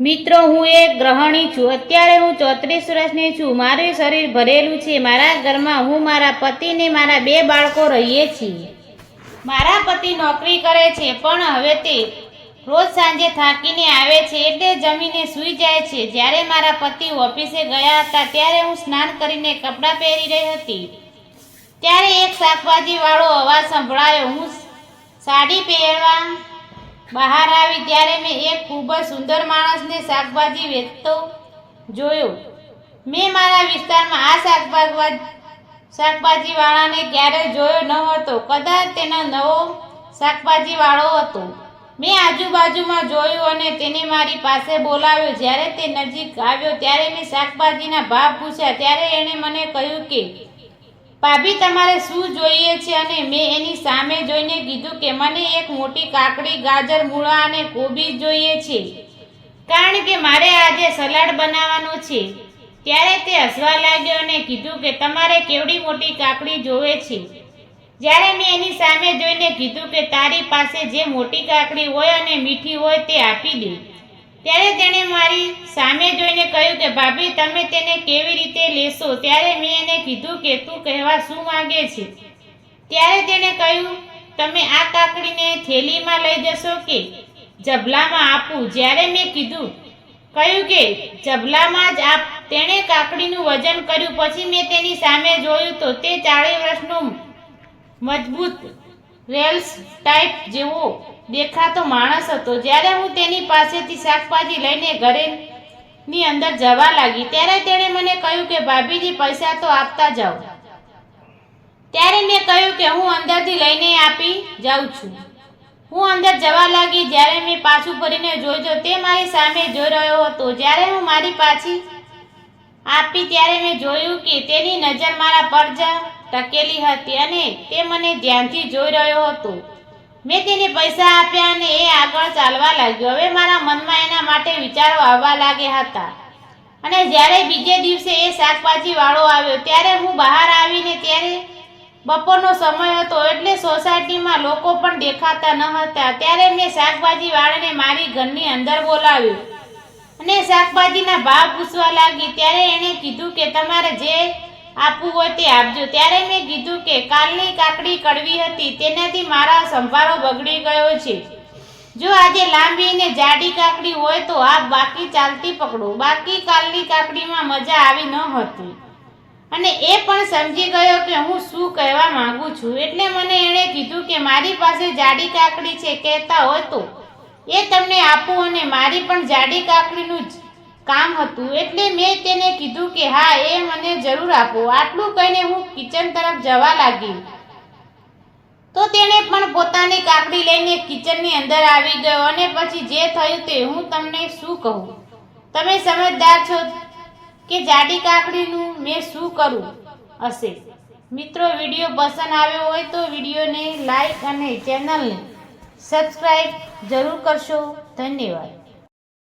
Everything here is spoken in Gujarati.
મિત્રો, હું એક ગૃહિણી છું. અત્યારે હું 34 વર્ષની છું. મારું શરીર ભરેલું છે. મારા ઘરમાં હું, મારા પતિ ને મારા 2 બાળકો રહીએ છીએ. મારા પતિ નોકરી કરે છે, પણ હવે તે રોજ સાંજે થાકીને આવે છે એટલે જમીને સૂઈ જાય છે. જ્યારે મારા પતિ ઓફિસે ગયા હતા ત્યારે હું સ્નાન કરીને કપડાં પહેરી રહી હતી, ત્યારે એક શાકભાજી વાળો અવાજ સંભળાયો. હું સાડી પહેરવા બહાર આવી ત્યારે મેં એક ખૂબ જ સુંદર માણસને શાકભાજી વેચતો જોયો. મેં મારા વિસ્તારમાં આ શાકભાજી વાળાને ક્યારેય જોયો ન હતો. કદાચ તેનો નવો શાકભાજી વાળો હતો. મેં આજુબાજુમાં જોયું અને તેને મારી પાસે બોલાવ્યો. જ્યારે તે નજીક આવ્યો ત્યારે મેં શાકભાજીના ભાવ પૂછ્યા. ત્યારે એણે મને કહ્યું કે, ભાભી, તમારે શું જોઈએ છે? અને મેં એની સામે જોઈને કીધું કે મને એક મોટી કાકડી, ગાજર, મૂળા અને કોબીજ જોઈએ છે, કારણ કે મારે આજે સલાડ બનાવવાનો છે. ત્યારે તે હસવા લાગ્યો અને કીધું કે તમારે કેવડી મોટી કાકડી જોવે છે? જ્યારે મેં એની સામે જોઈને કીધું કે તારી પાસે જે મોટી કાકડી હોય અને મીઠી હોય તે આપી દે. ત્યારે તેણે મારી સામે જોઈને કહ્યું કે ભાભી, તમે તેને કેવી રીતે લેશો? ત્યારે મેં એને કીધું કે તું કહેવા શું માંગે છે? ત્યારે તેણે કહ્યું, તમે આ કાકડીને થેલીમાં લઈ જશો કે જબલામાં આપું? જ્યારે મેં કહ્યું કે જબલામાં જ આપ. તેણે કાકડીનું વજન કર્યું. પછી મેં તેની સામે જોયું તો તે 40 વર્ષનો મજબૂત રેલ્સ ટાઈપ જેવો દેખાતો માણસ હતો. જ્યારે હું તેની પાસેથી શાકભાજી લઈને ઘરની અંદર જવા લાગી ત્યારે તેણે મને કહ્યું કે ભાભીજી, પૈસા તો આપતા જાઓ. ત્યારે મેં કહ્યું કે હું અંદરથી લઈને આપી જાઉં છું. હું અંદર જવા લાગી. જ્યારે મેં પાછું ફરીને જોયું તો તે મારી સામે જોઈ રહ્યો હતો. જ્યારે હું મારી પાછી આપી ત્યારે મેં જોયું કે તેની નજર મારા પર જ ટકેલી હતી અને તે મને ધ્યાનથી જોઈ રહ્યો હતો. મેં તેને પૈસા આપ્યા અને એ આગળ ચાલવા લાગ્યો. હવે મારા મનમાં એના માટે વિચારો આવવા લાગ્યા હતા. અને જ્યારે બીજે દિવસે એ શાકભાજી વાળો આવ્યો ત્યારે હું બહાર આવીને ત્યારે બપોરનો સમય હતો એટલે સોસાયટીમાં લોકો પણ દેખાતા ન હતા. ત્યારે મેં શાકભાજી વાળાને મારી ઘરની અંદર બોલાવ્યો અને શાકભાજીના ભાવ પૂછવા લાગી. ત્યારે એણે કીધું કે તમારે જે આપવું હોય તે આપજો. ત્યારે મેં કીધું કે કાલની કાકડી કડવી હતી, તેનાથી મારા સંભારો બગડી ગયો છે. જો આજે લાંબી અને જાડી કાકડી હોય તો આપ બાકી ચાલતી પકડો. બાકી કાલની કાકડીમાં મજા આવી ન હતી અને એ પણ સમજી ગયો કે હું શું કહેવા માંગુ છું. એટલે મને એણે કીધું કે મારી પાસે જાડી કાકડી છે, કહેતા હોય તો એ તમને આપું. અને મારી પણ જાડી કાકડીનું જ કામ હતું એટલે મેં તેને કીધું કે હા, એ મને જરૂર આપો. આટલું કહીને હું કિચન તરફ જવા લાગી તો તેણે પણ પોતાની કાકડી લઈને કિચનની અંદર આવી ગયો. અને પછી જે થયું તે હું તમને શું કહું? તમે સમજદાર છો કે જાડી કાકડીનું મેં શું કરવું હશે? મિત્રો, વિડીયો પસંદ આવ્યો હોય તો વિડીયોને લાઈક અને ચેનલને સબસ્ક્રાઈબ જરૂર કરશો. ધન્યવાદ.